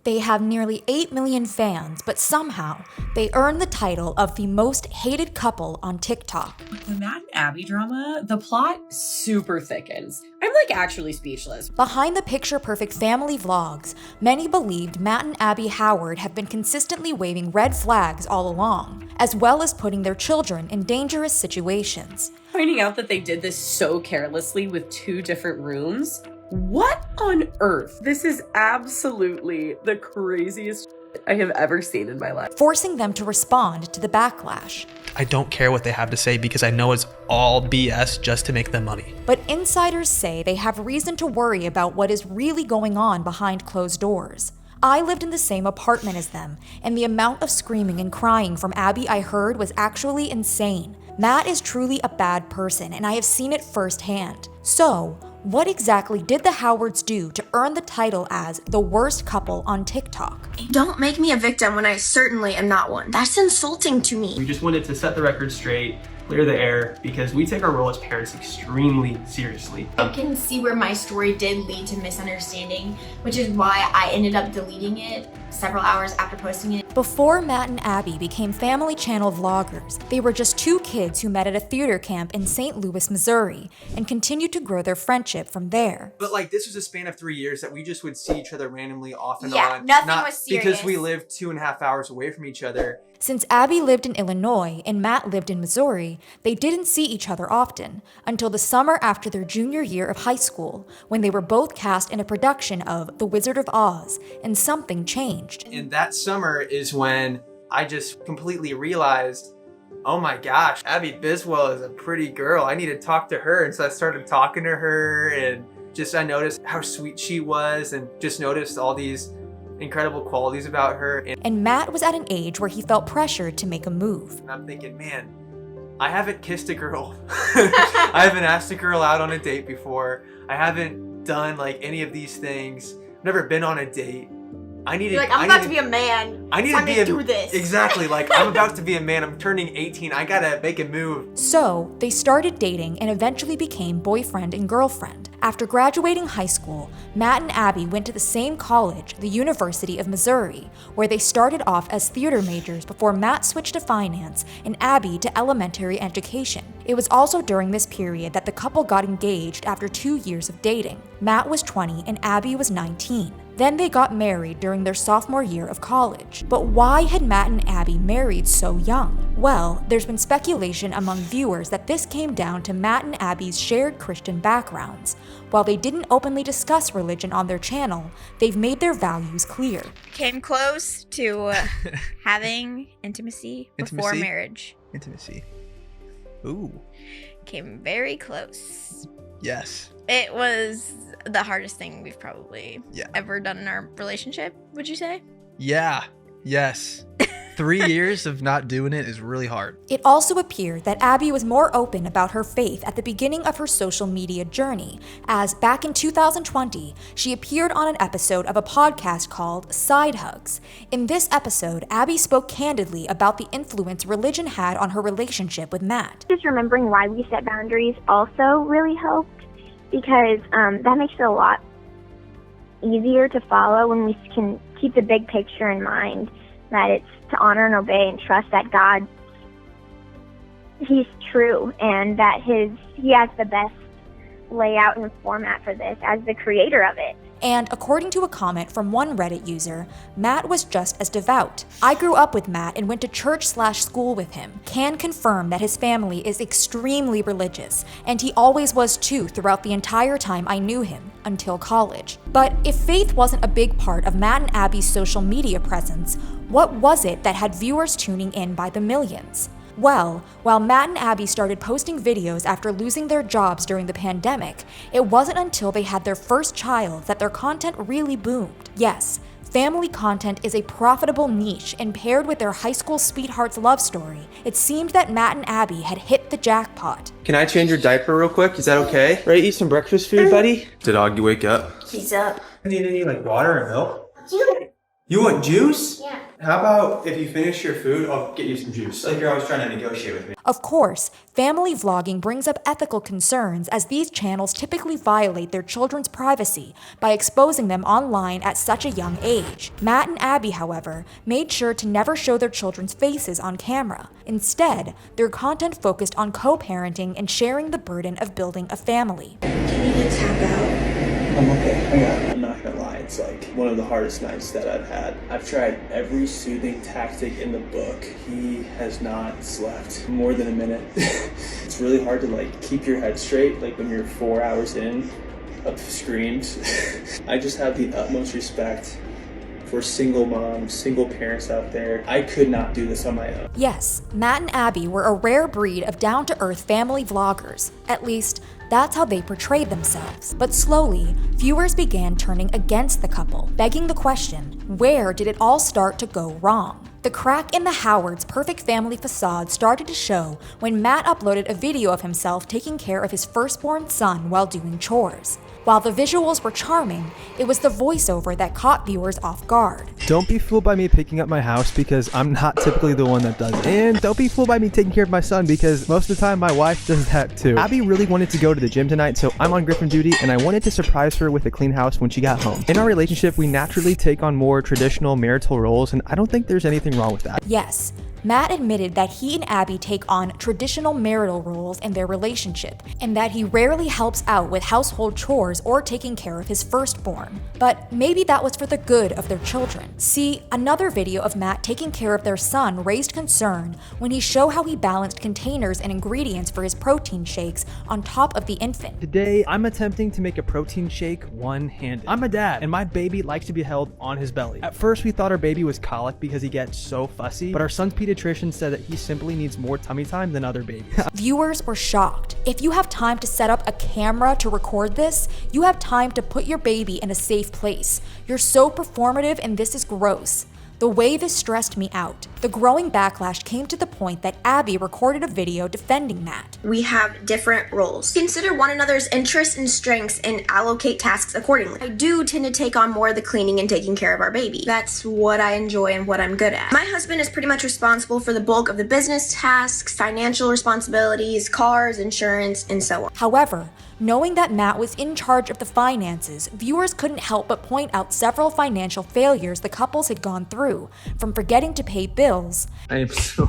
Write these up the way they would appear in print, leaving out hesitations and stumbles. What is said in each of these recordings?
They have nearly 8 million fans, but somehow they earned the title of the most hated couple on TikTok. The Matt and Abby drama, the plot super thickens. I'm actually speechless. Behind the picture-perfect family vlogs, many believed Matt and Abby Howard have been consistently waving red flags all along, as well as putting their children in dangerous situations. Finding out that they did this so carelessly with 2 different rooms? What on earth? This is absolutely the craziest I have ever seen in my life. Forcing them to respond to the backlash. I don't care what they have to say because I know it's all BS just to make them money. But insiders say they have reason to worry about what is really going on behind closed doors. I lived in the same apartment as them, and the amount of screaming and crying from Abby I heard was actually insane. Matt is truly a bad person, and I have seen it firsthand. So, what exactly did the Howards do to earn the title as the worst couple on TikTok? Don't make me a victim when I certainly am not one. That's insulting to me. We just wanted to set the record straight, clear the air, because we take our role as parents extremely seriously. I can see where my story did lead to misunderstanding, which is why I ended up deleting it several hours after posting it. Before Matt and Abby became Family Channel vloggers, they were just 2 kids who met at a theater camp in St. Louis, Missouri, and continued to grow their friendship from there. But this was a span of 3 years that we just would see each other randomly off and on. Yeah, nothing was serious. Because we lived 2.5 hours away from each other. Since Abby lived in Illinois and Matt lived in Missouri, they didn't see each other often, until the summer after their junior year of high school, when they were both cast in a production of The Wizard of Oz, and something changed. And that summer is when I just completely realized, oh my gosh, Abby Biswell is a pretty girl. I need to talk to her. And so I started talking to her, and I noticed how sweet she was, and just noticed all these incredible qualities about her. And Matt was at an age where he felt pressured to make a move. And I'm thinking, man, I haven't kissed a girl. I haven't asked a girl out on a date before. I haven't done any of these things. I've never been on a date. I'm about to be a man. I need to do this. Exactly. I'm about to be a man. I'm turning 18. I gotta make a move. So they started dating and eventually became boyfriend and girlfriend. After graduating high school, Matt and Abby went to the same college, the University of Missouri, where they started off as theater majors before Matt switched to finance and Abby to elementary education. It was also during this period that the couple got engaged after 2 years of dating. Matt was 20 and Abby was 19. Then they got married during their sophomore year of college. But why had Matt and Abby married so young? Well, there's been speculation among viewers that this came down to Matt and Abby's shared Christian backgrounds. While they didn't openly discuss religion on their channel, they've made their values clear. Came close to having intimacy before marriage. Intimacy. Ooh. Came very close. Yes. It was the hardest thing we've probably ever done in our relationship, would you say? Yeah. Yes. 3 years of not doing it is really hard. It also appeared that Abby was more open about her faith at the beginning of her social media journey, as back in 2020, she appeared on an episode of a podcast called Side Hugs. In this episode, Abby spoke candidly about the influence religion had on her relationship with Matt. Just remembering why we set boundaries also really helped, because that makes it a lot easier to follow when we can keep the big picture in mind, that it's to honor and obey and trust that God, He's true, and that He has the best layout and format for this as the creator of it. And according to a comment from one Reddit user, Matt was just as devout. I grew up with Matt and went to church/school with him. Can confirm that his family is extremely religious, and he always was too throughout the entire time I knew him, until college. But if faith wasn't a big part of Matt and Abby's social media presence, what was it that had viewers tuning in by the millions? Well, while Matt and Abby started posting videos after losing their jobs during the pandemic, it wasn't until they had their first child that their content really boomed. Yes, family content is a profitable niche, and paired with their high school sweetheart's love story, it seemed that Matt and Abby had hit the jackpot. Can I change your diaper real quick? Is that okay? Ready to eat some breakfast food, buddy? Did Augie wake up? He's up. Need any water or milk? You want juice? Yeah. How about if you finish your food, I'll get you some juice. Like you're always trying to negotiate with me. Of course, family vlogging brings up ethical concerns as these channels typically violate their children's privacy by exposing them online at such a young age. Matt and Abby, however, made sure to never show their children's faces on camera. Instead, their content focused on co-parenting and sharing the burden of building a family. Can you tap out? I'm okay. I'm not gonna lie, it's like one of the hardest nights that I've had. I've tried every soothing tactic in the book. He has not slept more than a minute. It's really hard to like keep your head straight, like when you're 4 hours in of screams. I just have the utmost respect for single moms, single parents out there. I could not do this on my own. Yes, Matt and Abby were a rare breed of down-to-earth family vloggers. At least, that's how they portrayed themselves. But slowly, viewers began turning against the couple, begging the question, where did it all start to go wrong? The crack in the Howards' perfect family facade started to show when Matt uploaded a video of himself taking care of his firstborn son while doing chores. While the visuals were charming, it was the voiceover that caught viewers off guard. Don't be fooled by me picking up my house because I'm not typically the one that does it. And don't be fooled by me taking care of my son because most of the time my wife does that too. Abby really wanted to go to the gym tonight, so I'm on Griffin duty and I wanted to surprise her with a clean house when she got home. In our relationship, we naturally take on more traditional marital roles, and I don't think there's anything wrong with that. Yes, Matt admitted that he and Abby take on traditional marital roles in their relationship, and that he rarely helps out with household chores or taking care of his firstborn. But maybe that was for the good of their children. See, another video of Matt taking care of their son raised concern when he showed how he balanced containers and ingredients for his protein shakes on top of the infant. Today, I'm attempting to make a protein shake one-handed. I'm a dad, and my baby likes to be held on his belly. At first, we thought our baby was colic because he gets so fussy, but our son's pediatrician said that he simply needs more tummy time than other babies. Viewers were shocked. If you have time to set up a camera to record this, you have time to put your baby in a safe place. You're so performative and this is gross. The way this stressed me out. The growing backlash came to the point that Abby recorded a video defending Matt. We have different roles. Consider one another's interests and strengths and allocate tasks accordingly. I do tend to take on more of the cleaning and taking care of our baby. That's what I enjoy and what I'm good at. My husband is pretty much responsible for the bulk of the business tasks, financial responsibilities, cars, insurance, and so on. However, knowing that Matt was in charge of the finances, viewers couldn't help but point out several financial failures the couples had gone through, from forgetting to pay bills. I am so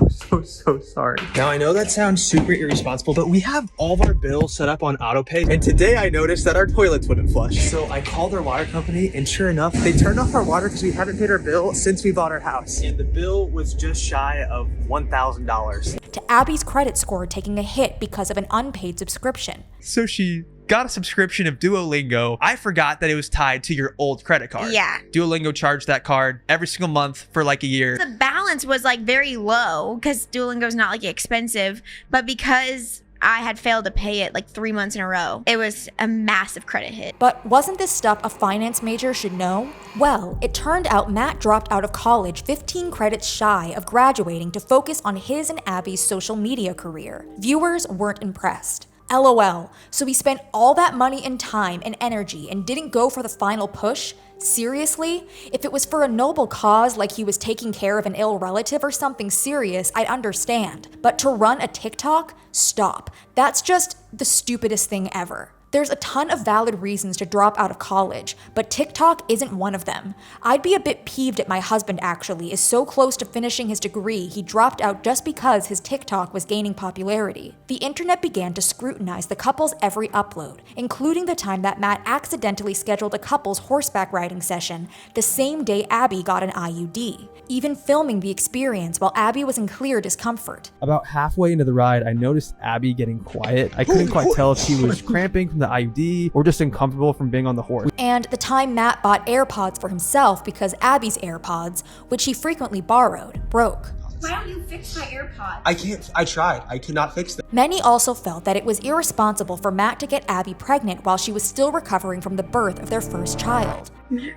sorry. Now, I know that sounds super irresponsible, but we have all of our bills set up on autopay, and today I noticed that our toilets wouldn't flush. So I called our water company, and sure enough, they turned off our water because we haven't paid our bill since we bought our house. And the bill was just shy of $1,000. To Abby's credit score taking a hit because of an unpaid subscription. So she got a subscription of Duolingo. I forgot that it was tied to your old credit card. Yeah. Duolingo charged that card every single month for like a year. The balance was like very low because Duolingo's not like expensive, but because I had failed to pay it like 3 months in a row, it was a massive credit hit. But wasn't this stuff a finance major should know? Well, it turned out Matt dropped out of college 15 credits shy of graduating to focus on his and Abby's social media career. Viewers weren't impressed. LOL, so he spent all that money and time and energy and didn't go for the final push? Seriously? If it was for a noble cause like he was taking care of an ill relative or something serious, I'd understand. But to run a TikTok? Stop. That's just the stupidest thing ever. There's a ton of valid reasons to drop out of college, but TikTok isn't one of them. I'd be a bit peeved at my husband actually is so close to finishing his degree he dropped out just because his TikTok was gaining popularity. The internet began to scrutinize the couple's every upload, including the time that Matt accidentally scheduled a couple's horseback riding session the same day Abby got an IUD, even filming the experience while Abby was in clear discomfort. About halfway into the ride, I noticed Abby getting quiet. I couldn't quite tell if she was cramping from the IUD or just uncomfortable from being on the horse. And the time Matt bought AirPods for himself because Abby's AirPods, which he frequently borrowed, broke. Why don't you fix my AirPods? I can't. I tried. I could not fix them. Many also felt that it was irresponsible for Matt to get Abby pregnant while she was still recovering from the birth of their first child. It's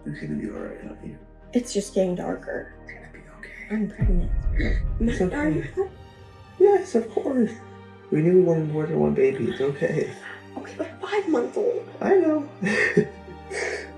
gonna be alright, honey. It's just getting darker. It's gonna be okay. I'm pregnant. It's okay. Yes, of course. We knew we wanted more than one baby. It's okay. Okay, but 5 months old. I know.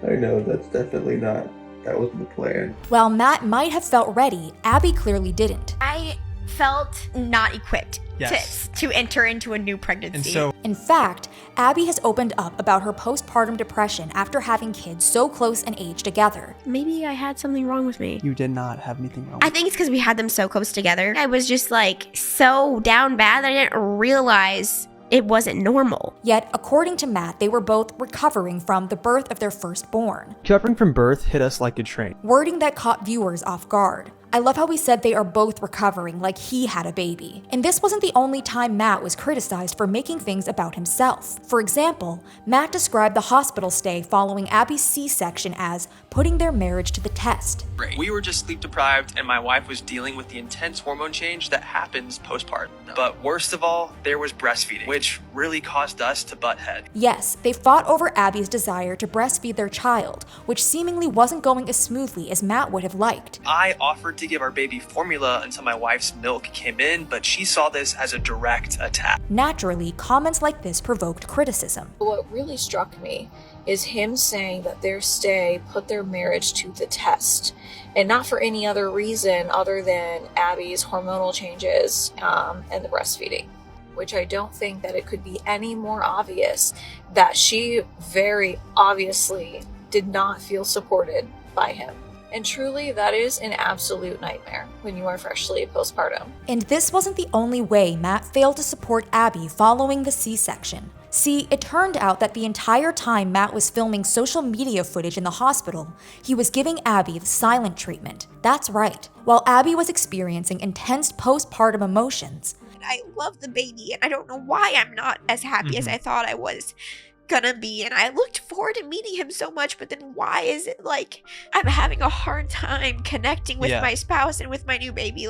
I know. That's definitely not That wasn't the plan. While Matt might have felt ready, Abby clearly didn't. I felt not equipped Yes. to enter into a new pregnancy. And so In fact, Abby has opened up about her postpartum depression after having kids so close in age together. maybe I had something wrong with me. You did not have anything wrong. I think it's because we had them so close together. I was just like so down bad that I didn't realize it wasn't normal. Yet, according to Matt, they were both recovering from the birth of their firstborn, recovering from birth hit us like a train. wording that caught viewers off guard. I love how he said they are both recovering like he had a baby. And this wasn't the only time Matt was criticized for making things about himself. For example, Matt described the hospital stay following Abby's C-section as putting their marriage to the test. We were just sleep deprived, and my wife was dealing with the intense hormone change that happens postpartum. But worst of all, there was breastfeeding, which really caused us to butt head. Yes, they fought over Abby's desire to breastfeed their child, which seemingly wasn't going as smoothly as Matt would have liked. I offered to give our baby formula until my wife's milk came in, but she saw this as a direct attack. Naturally, comments like this provoked criticism. What really struck me is him saying that their stay put their marriage to the test, and not for any other reason other than Abby's hormonal changes and the breastfeeding, which I don't think that it could be any more obvious that she very obviously did not feel supported by him. And truly, that is an absolute nightmare when you are freshly postpartum. And this wasn't the only way Matt failed to support Abby following the C-section. See, it turned out that the entire time Matt was filming social media footage in the hospital, he was giving Abby the silent treatment. That's right. While Abby was experiencing intense postpartum emotions, I love the baby, and I don't know why I'm not as happy as I thought I was gonna be, and I looked forward to meeting him so much, but then why is it like I'm having a hard time connecting with my spouse and with my new baby?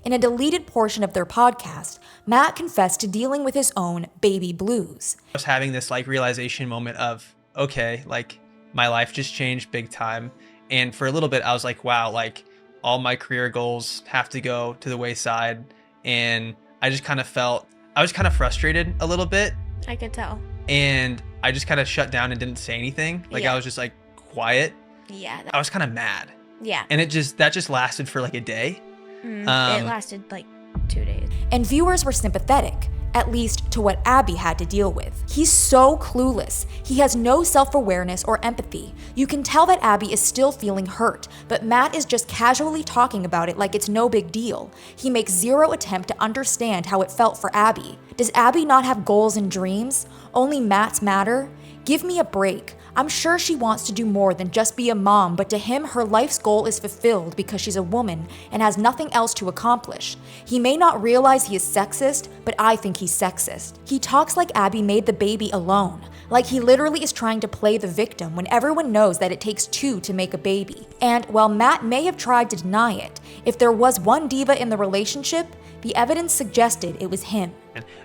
in a deleted portion of their podcast, Matt confessed to dealing with his own baby blues. I was having this like realization moment of, okay, like my life just changed big time. And for a little bit, I was like, wow, like all my career goals have to go to the wayside. And I just kind of I was kind of frustrated a little bit. I could tell. And I just kind of shut down and didn't say anything. Like I was just like quiet. Yeah. I was kind of mad. Yeah. And that just lasted for like a day. It lasted like 2 days. And viewers were sympathetic, at least to what Abby had to deal with. He's so clueless. He has no self-awareness or empathy. You can tell that Abby is still feeling hurt, but Matt is just casually talking about it like it's no big deal. He makes zero attempt to understand how it felt for Abby. Does Abby not have goals and dreams? Only Matt's matter? Give me a break. I'm sure she wants to do more than just be a mom, but to him, her life's goal is fulfilled because she's a woman and has nothing else to accomplish. He may not realize he is sexist, but I think he's sexist. He talks like Abby made the baby alone, like he literally is trying to play the victim when everyone knows that it takes two to make a baby. And while Matt may have tried to deny it, if there was one diva in the relationship, the evidence suggested it was him.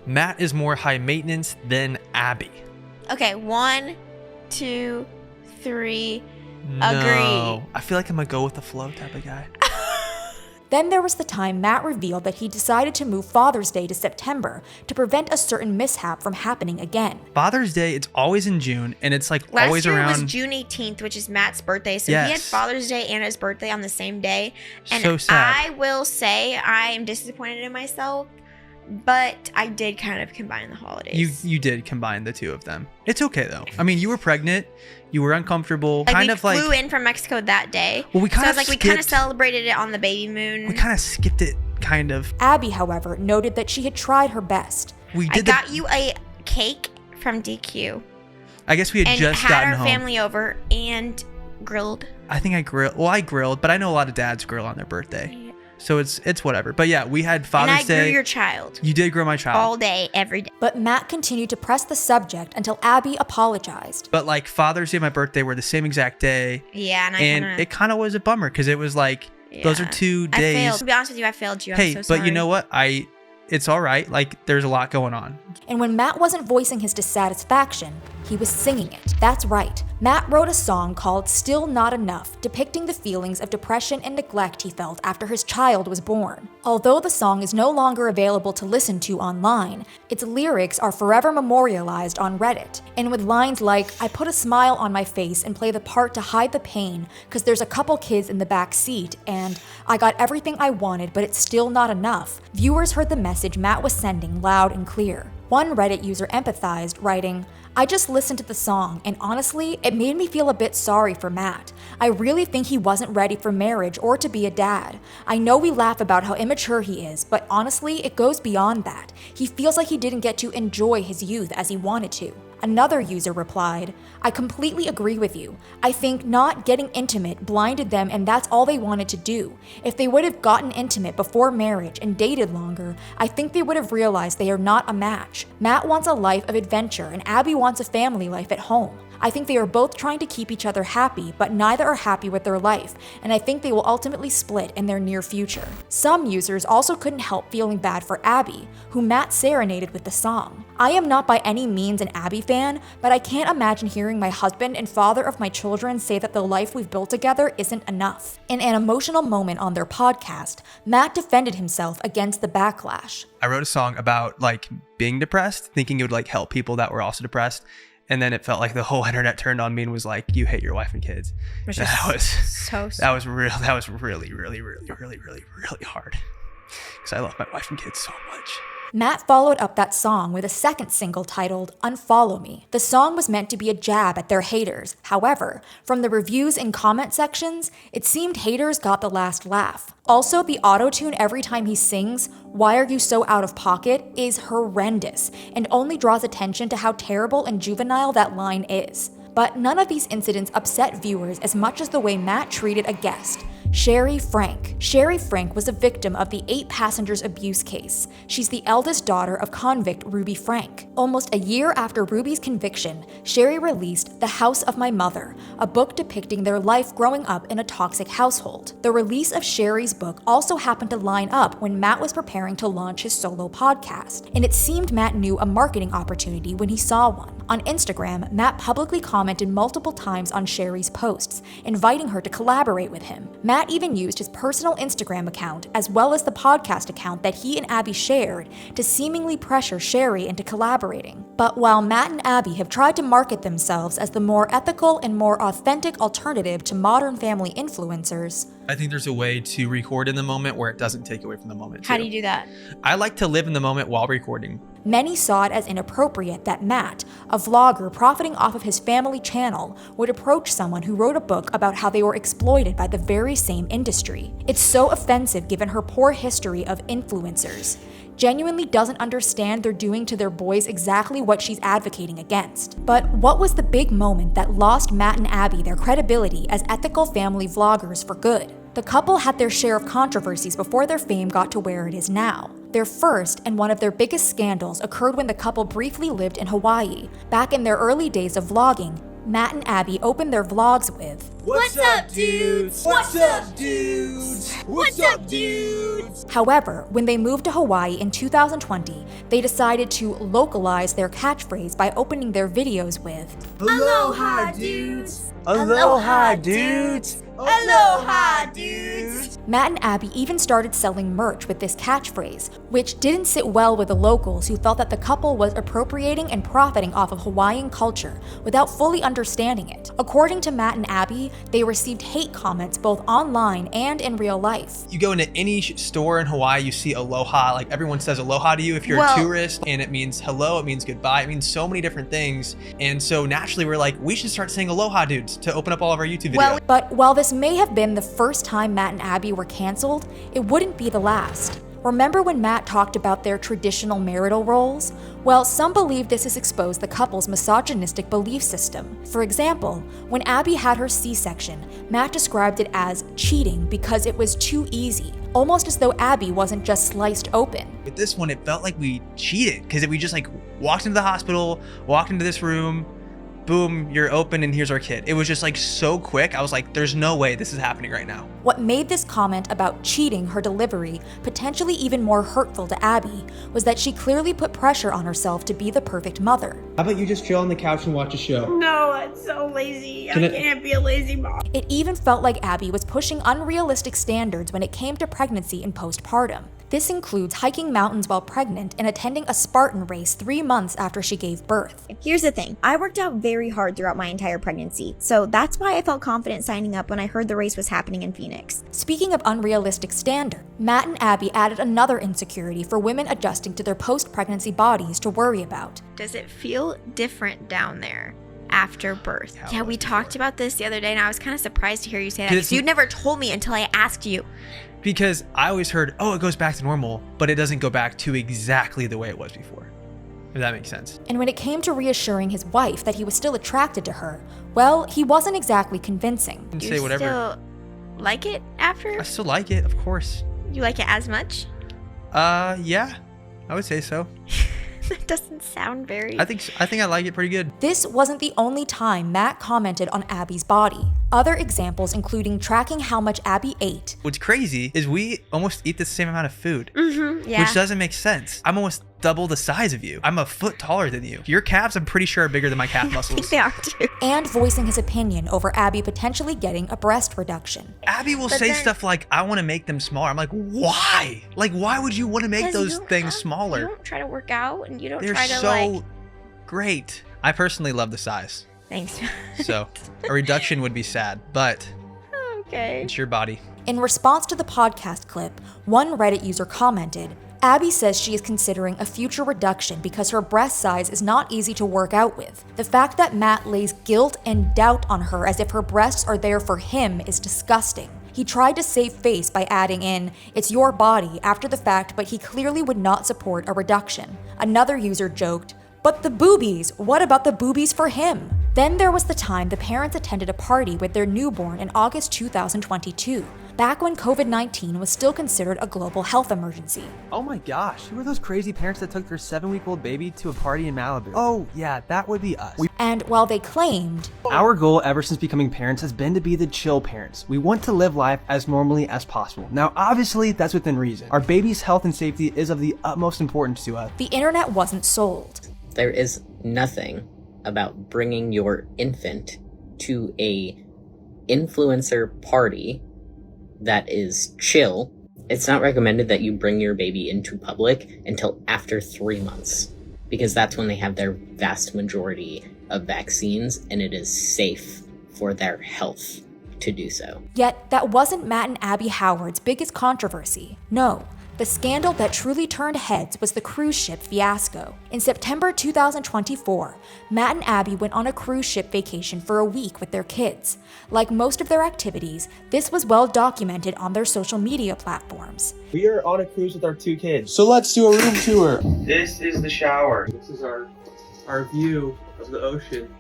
Matt is more high maintenance than Abby. Okay, 1, 2, 3, No. agree. I feel like I'm a go with the flow type of guy. Then there was the time Matt revealed that he decided to move Father's Day to September to prevent a certain mishap from happening again. Father's Day, it's always in June, and it's like Last always year around. was June 18th, which is Matt's birthday. So he had Yes. Father's Day and his birthday on the same day. And So sad. I will say I am disappointed in myself, but I did kind of combine the holidays. You did combine the two of them. It's okay though. I mean, you were pregnant, you were uncomfortable, Like kind we of like flew in from Mexico that day. Well, we so kind I of was like, we kind of skipped- celebrated it on the baby moon. we kind of skipped it, kind of. Abby, however, noted that she had tried her best. We I did. got you a cake from DQ. I guess we had and just had gotten our home. family over and grilled. I think I grilled. Well, I grilled, but I know a lot of dads grill on their birthday, so it's whatever. But yeah, we had Father's and I Day. grew your child. You did grow my child. All day, every day. But Matt continued to press the subject until Abby apologized. But like Father's Day and my birthday were the same exact day. Yeah, and it kind of was a bummer because it was like those are 2 days. I failed. To be honest with you, I failed you. I'm Hey, so sorry. but you know what? It's all right. Like there's a lot going on. And when Matt wasn't voicing his dissatisfaction, he was singing it. That's right. Matt wrote a song called Still Not Enough, depicting the feelings of depression and neglect he felt after his child was born. Although the song is no longer available to listen to online, its lyrics are forever memorialized on Reddit, and with lines like, "I put a smile on my face and play the part to hide the pain because there's a couple kids in the back seat," and "I got everything I wanted but it's still not enough," viewers heard the message Matt was sending loud and clear. One Reddit user empathized, writing, "I just listened to the song, and honestly, it made me feel a bit sorry for Matt. I really think he wasn't ready for marriage or to be a dad. I know we laugh about how immature he is, but honestly, it goes beyond that. He feels like he didn't get to enjoy his youth as he wanted to." Another user replied, "I completely agree with you. I think not getting intimate blinded them and that's all they wanted to do. If they would have gotten intimate before marriage and dated longer, I think they would have realized they are not a match. Matt wants a life of adventure and Abby wants a family life at home. I think they are both trying to keep each other happy, but neither are happy with their life, and I think they will ultimately split in their near future." Some users also couldn't help feeling bad for Abby, who Matt serenaded with the song. "I am not by any means an Abby fan, but I can't imagine hearing my husband and father of my children say that the life we've built together isn't enough." In an emotional moment on their podcast, Matt defended himself against the backlash. I wrote a song about being depressed, thinking it would help people that were also depressed. And then it felt like the whole internet turned on me and was like, "You hate your wife and kids." Which that is was so that was really hard because I love my wife and kids so much. Matt followed up that song with a second single titled Unfollow Me. The song was meant to be a jab at their haters. However, from the reviews and comment sections, it seemed haters got the last laugh. Also, the auto-tune every time he sings, "Why are you so out of pocket?" is horrendous and only draws attention to how terrible and juvenile that line is. But none of these incidents upset viewers as much as the way Matt treated a guest, Sherry Frank. Sherry Frank was a victim of the 8 passengers abuse case. She's the eldest daughter of convict Ruby Frank. Almost a year after Ruby's conviction, Sherry released The House of My Mother, a book depicting their life growing up in a toxic household. The release of Sherry's book also happened to line up when Matt was preparing to launch his solo podcast, and it seemed Matt knew a marketing opportunity when he saw one. On Instagram, Matt publicly commented multiple times on Sherry's posts, inviting her to collaborate with him. Matt even used his personal Instagram account, as well as the podcast account that he and Abby shared, to seemingly pressure Sherry into collaborating. But while Matt and Abby have tried to market themselves as the more ethical and more authentic alternative to modern family influencers, I think there's a way to record in the moment where it doesn't take away from the moment. How do you do that? I like to live in the moment while recording. many saw it as inappropriate that Matt, a vlogger profiting off of his family channel, would approach someone who wrote a book about how they were exploited by the very same industry. It's so offensive given her poor history of influencers. Genuinely doesn't understand they're doing to their boys exactly what she's advocating against. But what was the big moment that lost Matt and Abby their credibility as ethical family vloggers for good? The couple had their share of controversies before their fame got to where it is now. Their first and one of their biggest scandals occurred when the couple briefly lived in Hawaii. Back in their early days of vlogging, Matt and Abby opened their vlogs with, "What's up, dudes? What's up, dudes? What's up, dudes?" However, when they moved to Hawaii in 2020, they decided to localize their catchphrase by opening their videos with, "Aloha, dudes. Aloha, dudes. Aloha, dudes." Matt and Abby even started selling merch with this catchphrase, which didn't sit well with the locals who felt that the couple was appropriating and profiting off of Hawaiian culture without fully understanding it. According to Matt and Abby, they received hate comments both online and in real life. You go into any store in Hawaii, you see aloha, like everyone says aloha to you if you're a tourist, and it means hello, it means goodbye, it means so many different things. And so naturally we're like, we should start saying aloha, dudes, to open up all of our YouTube videos. But while this may have been the first time Matt and Abby were canceled, it wouldn't be the last. Remember when Matt talked about their traditional marital roles? Well, some believe this has exposed the couple's misogynistic belief system. For example, when Abby had her C-section, Matt described it as cheating because it was too easy, almost as though Abby wasn't just sliced open. With this one, it felt like we cheated because we just like walked into the hospital, walked into this room, boom, you're open and here's our kid. It was just like so quick. I was like, there's no way this is happening right now. What made this comment about cheating her delivery potentially even more hurtful to Abby was that she clearly put pressure on herself to be the perfect mother. How about you just chill on the couch and watch a show? No, I'm so lazy. I can't be a lazy mom. It even felt like Abby was pushing unrealistic standards when it came to pregnancy and postpartum. This includes hiking mountains while pregnant and attending a Spartan race 3 months after she gave birth. Here's the thing. I worked out very hard throughout my entire pregnancy, so that's why I felt confident signing up when I heard the race was happening in Phoenix. Speaking of unrealistic standard, Matt and Abby added another insecurity for women adjusting to their post-pregnancy bodies to worry about. Does it feel different down there after birth? Yeah, we talked about this the other day, and I was kind of surprised to hear you say that because you never told me until I asked you. Because I always heard, oh, it goes back to normal, but it doesn't go back to exactly the way it was before. If that makes sense. And when it came to reassuring his wife that he was still attracted to her, well, he wasn't exactly convincing. You say whatever. Still like it after? I still like it, of course. You like it as much? Yeah, I would say so. That doesn't sound very... I think I like it pretty good. This wasn't the only time Matt commented on Abby's body. Other examples including tracking how much Abby ate. What's crazy is we almost eat the same amount of food. Yeah. Which doesn't make sense. I'm almost double the size of you. I'm a foot taller than you. Your calves, I'm pretty sure, are bigger than my calf muscles. They are too. And voicing his opinion over Abby potentially getting a breast reduction. Abby will say stuff like, I want to make them smaller. I'm like, why? Like, why would you want to make those things smaller? You don't try to work out and you don't They're try to so great. I personally love the size. Thanks. So a reduction would be sad, but okay. It's your body. In response to the podcast clip, one Reddit user commented, Abby says she is considering a future reduction because her breast size is not easy to work out with. The fact that Matt lays guilt and doubt on her as if her breasts are there for him is disgusting. He tried to save face by adding in, it's your body, after the fact, but he clearly would not support a reduction. Another user joked, but the boobies, what about the boobies for him? Then there was the time the parents attended a party with their newborn in August 2022, back when COVID-19 was still considered a global health emergency. Oh my gosh, who were those crazy parents that took their 7-week-old baby to a party in Malibu? Oh yeah, that would be us. And while they claimed, our goal ever since becoming parents has been to be the chill parents. We want to live life as normally as possible. Now obviously that's within reason. Our baby's health and safety is of the utmost importance to us. The internet wasn't sold. There is nothing about bringing your infant to a influencer party that is chill. It's not recommended that you bring your baby into public until after 3 months, because that's when they have their vast majority of vaccines and it is safe for their health to do so. Yet that wasn't Matt and Abby Howard's biggest controversy. No. The scandal that truly turned heads was the cruise ship fiasco. In September 2024, Matt and Abby went on a cruise ship vacation for a week with their kids. Like most of their activities, this was well documented on their social media platforms. We are on a cruise with our 2 kids, so let's do a room tour. This is the shower. This is our view of the ocean.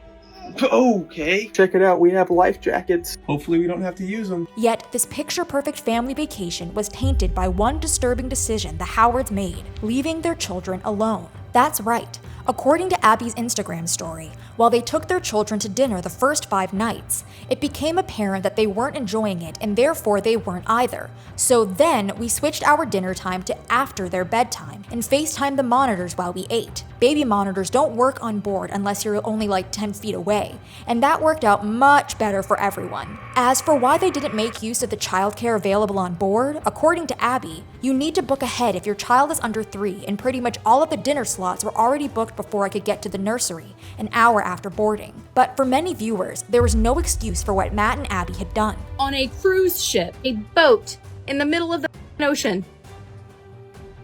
Okay. Check it out, we have life jackets. Hopefully we don't have to use them. Yet, this picture-perfect family vacation was tainted by one disturbing decision the Howards made, leaving their children alone. That's right. According to Abby's Instagram story, while they took their children to dinner the first 5 nights, it became apparent that they weren't enjoying it and therefore they weren't either. So then we switched our dinner time to after their bedtime and FaceTimed the monitors while we ate. Baby monitors don't work on board unless you're only like 10 feet away, and that worked out much better for everyone. As for why they didn't make use of the childcare available on board, according to Abby, you need to book ahead if your child is under 3, and pretty much all of the dinner slots were already booked before I could get to the nursery, an hour after boarding. But for many viewers, there was no excuse for what Matt and Abby had done. On a cruise ship, a boat in the middle of the ocean.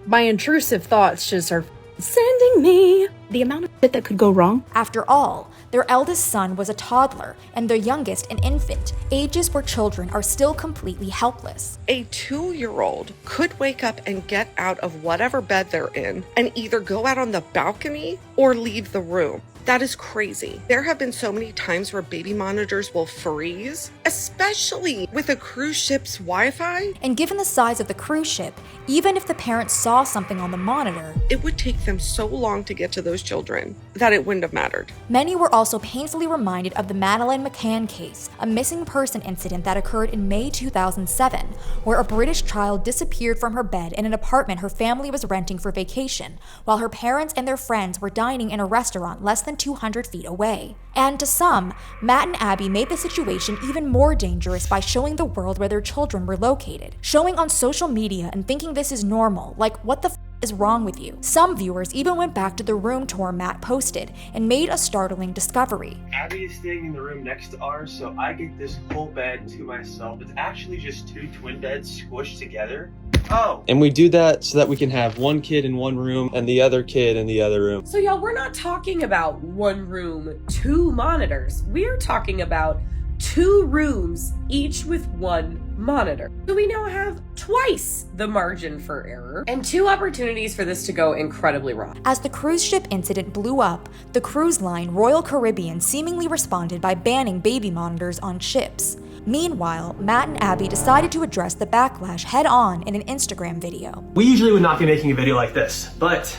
My intrusive thoughts just are sending me. The amount of shit that could go wrong. After all, their eldest son was a toddler and their youngest an infant, ages where children are still completely helpless. A 2-year-old could wake up and get out of whatever bed they're in and either go out on the balcony or leave the room. That is crazy. There have been so many times where baby monitors will freeze, especially with a cruise ship's Wi-Fi. And given the size of the cruise ship, even if the parents saw something on the monitor, it would take them so long to get to those children that it wouldn't have mattered. Many were also painfully reminded of the Madeleine McCann case, a missing person incident that occurred in May 2007, where a British child disappeared from her bed in an apartment her family was renting for vacation, while her parents and their friends were dining in a restaurant less than 200 feet away. And to some, Matt and Abby made the situation even more dangerous by showing the world where their children were located, showing on social media and thinking this is normal, like what the is wrong with you? Some viewers even went back to the room tour Matt posted and made a startling discovery. Abby is staying in the room next to ours, so I get this whole bed to myself. It's actually just 2 twin beds squished together. Oh! And we do that so that we can have one kid in one room and the other kid in the other room. So y'all, we're not talking about 1 room, 2 monitors. We're talking about 2 rooms, each with 1 monitor. So we now have twice the margin for error and 2 opportunities for this to go incredibly wrong. As the cruise ship incident blew up, the cruise line Royal Caribbean seemingly responded by banning baby monitors on ships. Meanwhile, Matt and Abby decided to address the backlash head-on in an Instagram video. We usually would not be making a video like this, but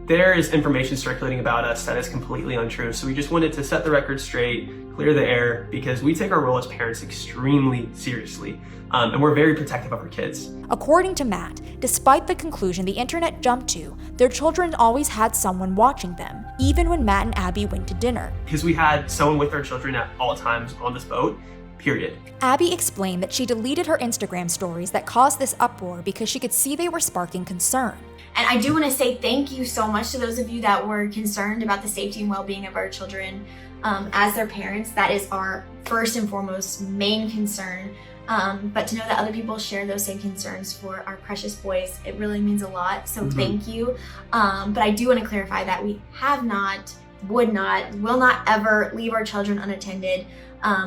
there is information circulating about us that is completely untrue. So we just wanted to set the record straight, clear the air, because we take our role as parents extremely seriously, and we're very protective of our kids. According to Matt, despite the conclusion the internet jumped to, their children always had someone watching them, even when Matt and Abby went to dinner. Because we had someone with our children at all times on this boat, period. Abby explained that she deleted her Instagram stories that caused this uproar because she could see they were sparking concern. And I do want to say thank you so much to those of you that were concerned about the safety and well-being of our children. As their parents, that is our first and foremost main concern. But to know that other people share those same concerns for our precious boys, it really means a lot. So thank you. But I do want to clarify that we have not, would not, will not ever leave our children unattended.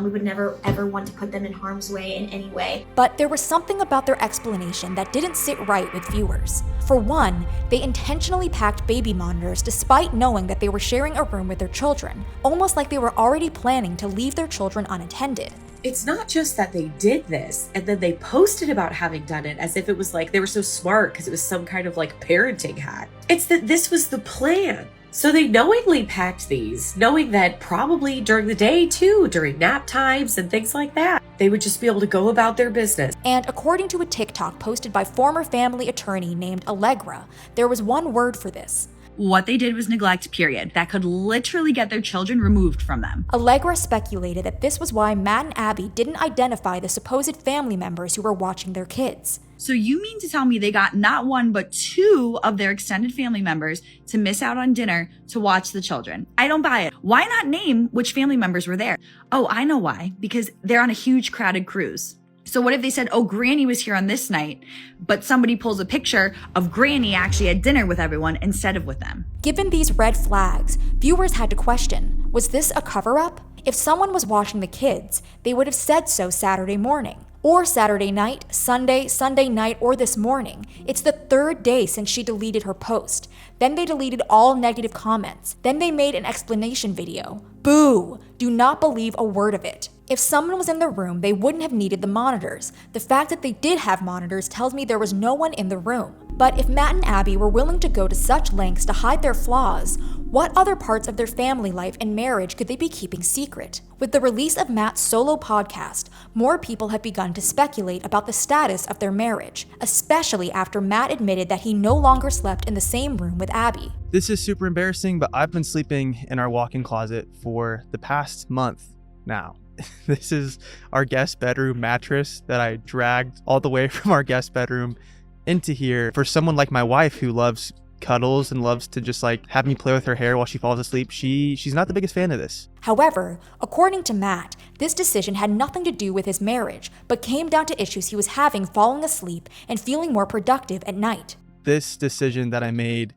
We would never ever want to put them in harm's way in any way. But there was something about their explanation that didn't sit right with viewers. For one, they intentionally packed baby monitors despite knowing that they were sharing a room with their children, almost like they were already planning to leave their children unattended. It's not just that they did this and then they posted about having done it as if it was like they were so smart because it was some kind of like parenting hack. It's that this was the plan. So they knowingly packed these, knowing that probably during the day too, during nap times and things like that, they would just be able to go about their business. And according to a TikTok posted by former family attorney named Allegra, there was one word for this. What they did was neglect, period. That could literally get their children removed from them. Allegra speculated that this was why Matt and Abby didn't identify the supposed family members who were watching their kids. So you mean to tell me they got not 1 but 2 of their extended family members to miss out on dinner to watch the children? I don't buy it. Why not name which family members were there? Oh, I know why. Because they're on a huge crowded cruise. So what if they said, oh, Granny was here on this night, but somebody pulls a picture of Granny actually at dinner with everyone instead of with them? Given these red flags, viewers had to question, was this a cover-up? If someone was watching the kids, they would have said so Saturday morning. Or Saturday night, Sunday night, or this morning. It's the 3rd day since she deleted her post. Then they deleted all negative comments. Then they made an explanation video. Boo! Do not believe a word of it. If someone was in the room, they wouldn't have needed the monitors. The fact that they did have monitors tells me there was no one in the room. But if Matt and Abby were willing to go to such lengths to hide their flaws, what other parts of their family life and marriage could they be keeping secret? With the release of Matt's solo podcast, more people have begun to speculate about the status of their marriage, especially after Matt admitted that he no longer slept in the same room with Abby. This is super embarrassing, but I've been sleeping in our walk-in closet for the past month now. This is our guest bedroom mattress that I dragged all the way from our guest bedroom into here. For someone like my wife who loves cuddles and loves to just like have me play with her hair while she falls asleep, she's not the biggest fan of this. However, according to Matt, this decision had nothing to do with his marriage, but came down to issues he was having falling asleep and feeling more productive at night. This decision that I made,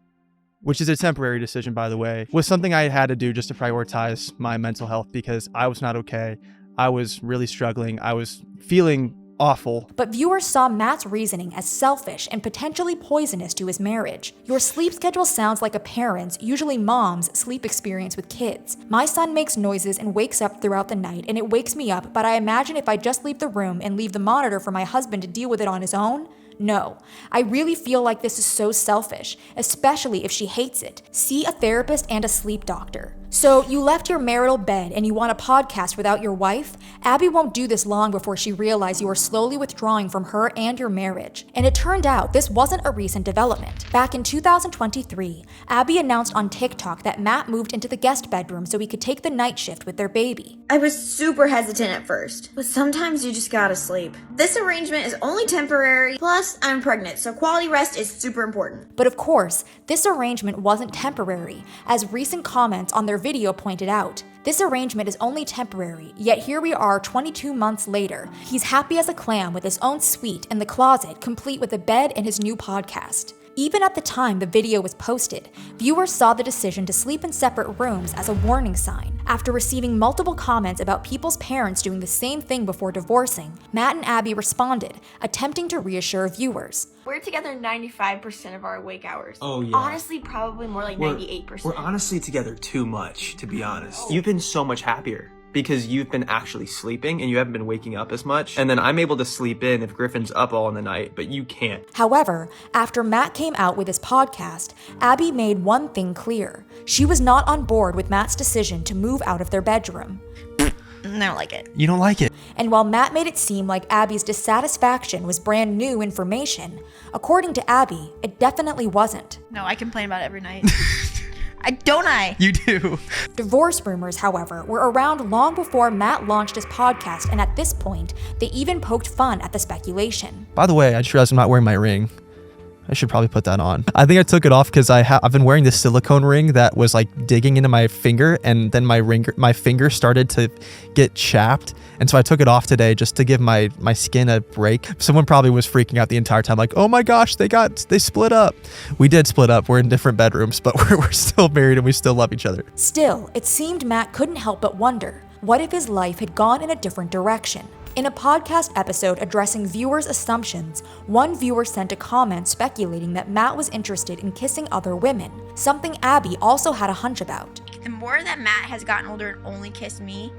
which is a temporary decision by the way, was something I had to do just to prioritize my mental health because I was not okay. I was really struggling. I was feeling awful. But viewers saw Matt's reasoning as selfish and potentially poisonous to his marriage. Your sleep schedule sounds like a parent's, usually mom's, sleep experience with kids. My son makes noises and wakes up throughout the night, and it wakes me up, but I imagine if I just leave the room and leave the monitor for my husband to deal with it on his own? No, I really feel like this is so selfish, especially if she hates it. See a therapist and a sleep doctor. So you left your marital bed and you want a podcast without your wife? Abby won't do this long before she realized you are slowly withdrawing from her and your marriage. And it turned out this wasn't a recent development. Back in 2023, Abby announced on TikTok that Matt moved into the guest bedroom so he could take the night shift with their baby. I was super hesitant at first, but sometimes you just gotta sleep. This arrangement is only temporary, plus I'm pregnant, so quality rest is super important. But of course, this arrangement wasn't temporary, as recent comments on their video pointed out. This arrangement is only temporary, yet here we are 22 months later. He's happy as a clam with his own suite in the closet, complete with a bed and his new podcast. Even at the time the video was posted, viewers saw the decision to sleep in separate rooms as a warning sign. After receiving multiple comments about people's parents doing the same thing before divorcing, Matt and Abby responded, attempting to reassure viewers. We're together 95% of our awake hours. Oh, yeah. Honestly, probably more like 98%. We're honestly together too much, to be honest. You've been so much happier because you've been actually sleeping and you haven't been waking up as much. And then I'm able to sleep in if Griffin's up all in the night, but you can't. However, after Matt came out with his podcast, Abby made one thing clear. She was not on board with Matt's decision to move out of their bedroom. I don't like it. You don't like it. And while Matt made it seem like Abby's dissatisfaction was brand new information, according to Abby, it definitely wasn't. No, I complain about it every night. Don't I? You do. Divorce rumors, however, were around long before Matt launched his podcast, and at this point, they even poked fun at the speculation. By the way, I just realized I'm not wearing my ring. I should probably put that on. I think I took it off because I've been wearing this silicone ring that was like digging into my finger, and then my finger started to get chapped, and so I took it off today just to give my skin a break. Someone probably was freaking out the entire time, like, oh my gosh, they split up. We did split up. We're in different bedrooms, but we're still married and we still love each other. Still, it seemed Matt couldn't help but wonder, what if his life had gone in a different direction? In a podcast episode addressing viewers' assumptions, one viewer sent a comment speculating that Matt was interested in kissing other women, something Abby also had a hunch about. The more that Matt has gotten older and only kissed me,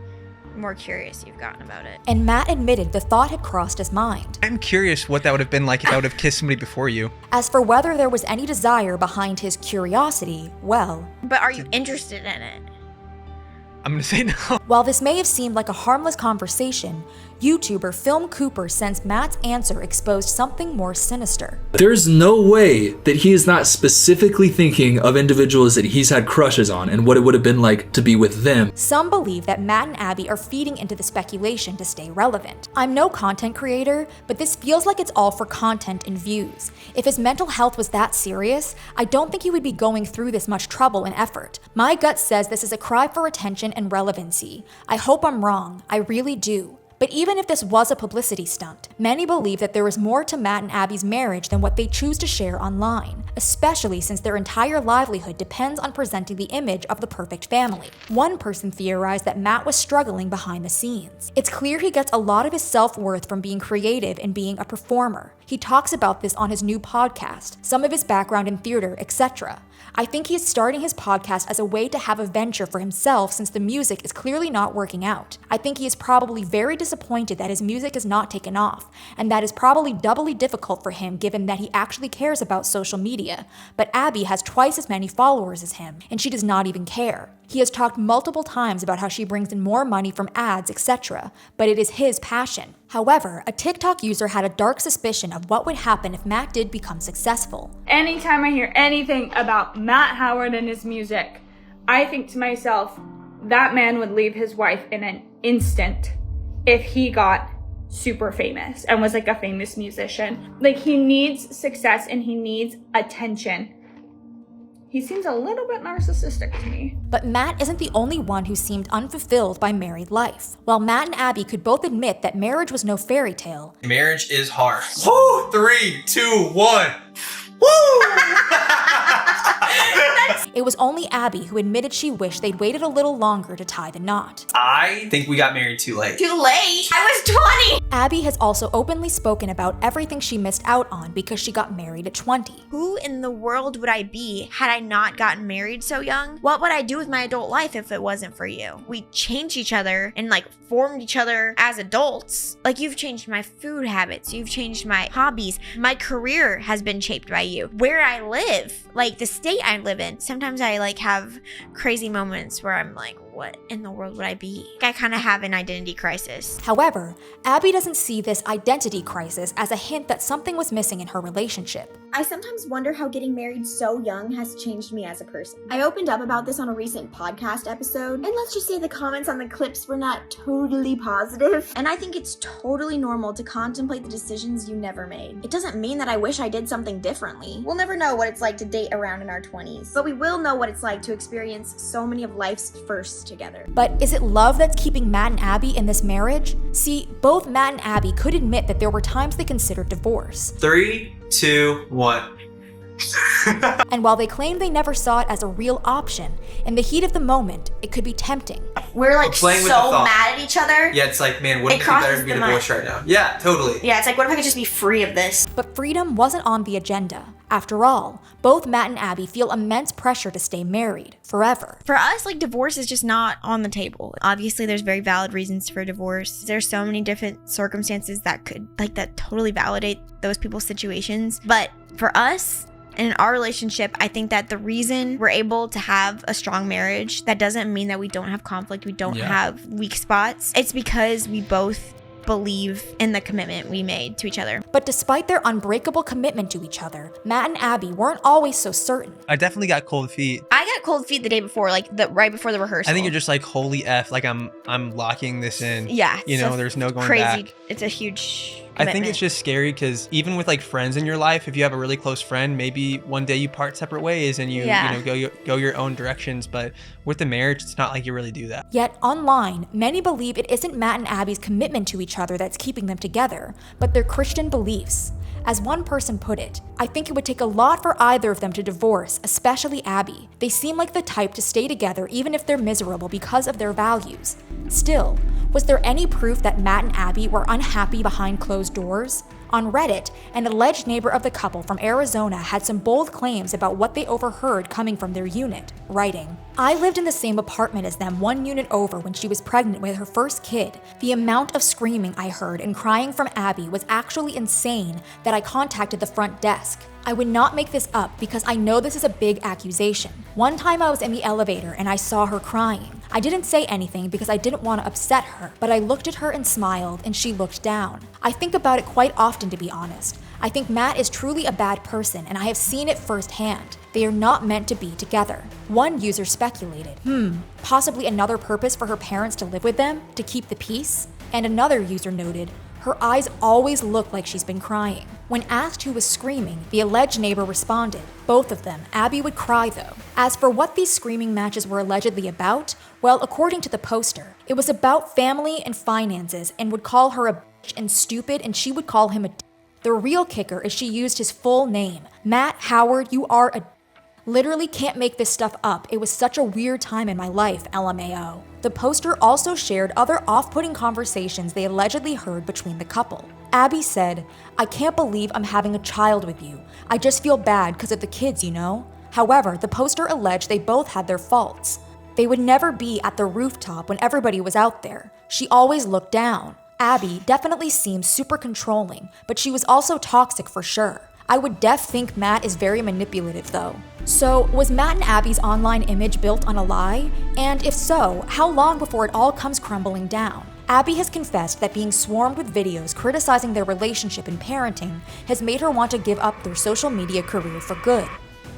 the more curious you've gotten about it. And Matt admitted the thought had crossed his mind. I'm curious what that would have been like if I would have kissed somebody before you. As for whether there was any desire behind his curiosity, well... But are you interested in it? I'm gonna say no. While this may have seemed like a harmless conversation, YouTuber Film Cooper since Matt's answer exposed something more sinister. There's no way that he is not specifically thinking of individuals that he's had crushes on and what it would have been like to be with them. Some believe that Matt and Abby are feeding into the speculation to stay relevant. I'm no content creator, but this feels like it's all for content and views. If his mental health was that serious, I don't think he would be going through this much trouble and effort. My gut says this is a cry for attention and relevancy. I hope I'm wrong, I really do. But even if this was a publicity stunt, many believe that there is more to Matt and Abby's marriage than what they choose to share online, especially since their entire livelihood depends on presenting the image of the perfect family. One person theorized that Matt was struggling behind the scenes. It's clear he gets a lot of his self-worth from being creative and being a performer. He talks about this on his new podcast, some of his background in theater, etc. I think he is starting his podcast as a way to have a venture for himself since the music is clearly not working out. I think he is probably very disappointed that his music has not taken off, and that is probably doubly difficult for him given that he actually cares about social media. But Abby has twice as many followers as him, and she does not even care. He has talked multiple times about how she brings in more money from ads, etc., but it is his passion. However, a TikTok user had a dark suspicion of what would happen if Matt did become successful. Anytime I hear anything about Matt Howard and his music, I think to myself, that man would leave his wife in an instant if he got super famous and was like a famous musician. Like, he needs success and he needs attention. He seems a little bit narcissistic to me. But Matt isn't the only one who seemed unfulfilled by married life. While Matt and Abby could both admit that marriage was no fairy tale, marriage is hard. Woo! 3, 2, 1. Woo! it was only Abby who admitted she wished they'd waited a little longer to tie the knot. I think we got married too late. Too late? I was 20! Abby has also openly spoken about everything she missed out on because she got married at 20. Who in the world would I be had I not gotten married so young? What would I do with my adult life if it wasn't for you? We changed each other and formed each other as adults. You've changed my food habits, you've changed my hobbies, my career has been shaped by you. Where I live, the state I live in, sometimes I have crazy moments where I'm like, what in the world would I be? I kind of have an identity crisis. However, Abby doesn't see this identity crisis as a hint that something was missing in her relationship. I sometimes wonder how getting married so young has changed me as a person. I opened up about this on a recent podcast episode, and let's just say the comments on the clips were not totally positive. And I think it's totally normal to contemplate the decisions you never made. It doesn't mean that I wish I did something differently. We'll never know what it's like to date around in our 20s, but we will know what it's like to experience so many of life's firsts together. But is it love that's keeping Matt and Abby in this marriage? See, both Matt and Abby could admit that there were times they considered divorce. 3, 2, 1. And while they claim they never saw it as a real option, in the heat of the moment, it could be tempting. We're Playing with the so thought. mad at each other. Yeah, it's man, wouldn't it be better to be divorced right now? Yeah, totally. Yeah, it's what if I could just be free of this? But freedom wasn't on the agenda. After all, both Matt and Abby feel immense pressure to stay married forever. For us, divorce is just not on the table. Obviously, there's very valid reasons for divorce. There's so many different circumstances that could, that totally validate those people's situations. But for us, in our relationship, I think that the reason we're able to have a strong marriage, that doesn't mean that we don't have conflict, we don't have weak spots. It's because we both believe in the commitment we made to each other. But despite their unbreakable commitment to each other, Matt and Abby weren't always so certain. I definitely got cold feet. I got cold feet the day before, right before the rehearsal. I think you're just holy F, I'm locking this in. Yeah. There's no going crazy, back. It's a huge I think it's just scary because even with friends in your life, if you have a really close friend, maybe one day you part separate ways and you go your own directions. But with the marriage, it's not like you really do that. Yet online, many believe it isn't Matt and Abby's commitment to each other that's keeping them together, but their Christian beliefs. As one person put it, I think it would take a lot for either of them to divorce, especially Abby. They seem like the type to stay together even if they're miserable because of their values. Still, was there any proof that Matt and Abby were unhappy behind closed doors? On Reddit, an alleged neighbor of the couple from Arizona had some bold claims about what they overheard coming from their unit, writing, "I lived in the same apartment as them 1 unit over when she was pregnant with her first kid. The amount of screaming I heard and crying from Abby was actually insane that I contacted the front desk. I would not make this up because I know this is a big accusation. One time I was in the elevator and I saw her crying. I didn't say anything because I didn't want to upset her, but I looked at her and smiled and she looked down. I think about it quite often, to be honest. I think Matt is truly a bad person and I have seen it firsthand. They are not meant to be together." One user speculated, possibly another purpose for her parents to live with them, to keep the peace? And another user noted, "Her eyes always look like she's been crying." When asked who was screaming, the alleged neighbor responded, "Both of them. Abby would cry though." As for what these screaming matches were allegedly about, well, according to the poster, it was about family and finances and would call her a bitch and stupid and she would call him a d. The real kicker is she used his full name. Matt Howard, you are a d. Literally can't make this stuff up. It was such a weird time in my life, LMAO. The poster also shared other off-putting conversations they allegedly heard between the couple. Abby said, "I can't believe I'm having a child with you. I just feel bad because of the kids, you know?" However, the poster alleged they both had their faults. They would never be at the rooftop when everybody was out there. She always looked down. Abby definitely seems super controlling, but she was also toxic for sure. I would think Matt is very manipulative though. So, was Matt and Abby's online image built on a lie? And if so, how long before it all comes crumbling down? Abby has confessed that being swarmed with videos criticizing their relationship and parenting has made her want to give up their social media career for good.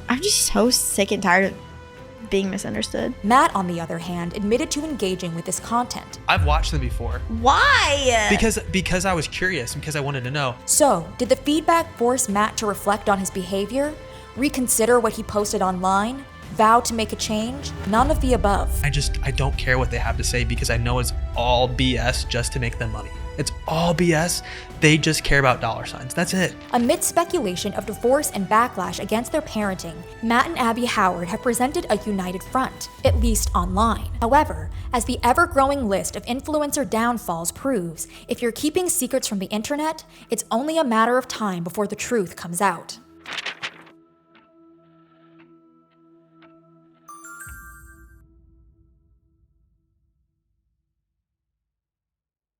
I'm just so sick and tired of being misunderstood. Matt, on the other hand, admitted to engaging with this content. I've watched them before. Why? Because I was curious, because I wanted to know. So, did the feedback force Matt to reflect on his behavior? Reconsider what he posted online? Vow to make a change? None of the above. I don't care what they have to say because I know it's all BS just to make them money. It's all BS. They just care about dollar signs. That's it. Amid speculation of divorce and backlash against their parenting, Matt and Abby Howard have presented a united front, at least online. However, as the ever-growing list of influencer downfalls proves, if you're keeping secrets from the internet, it's only a matter of time before the truth comes out.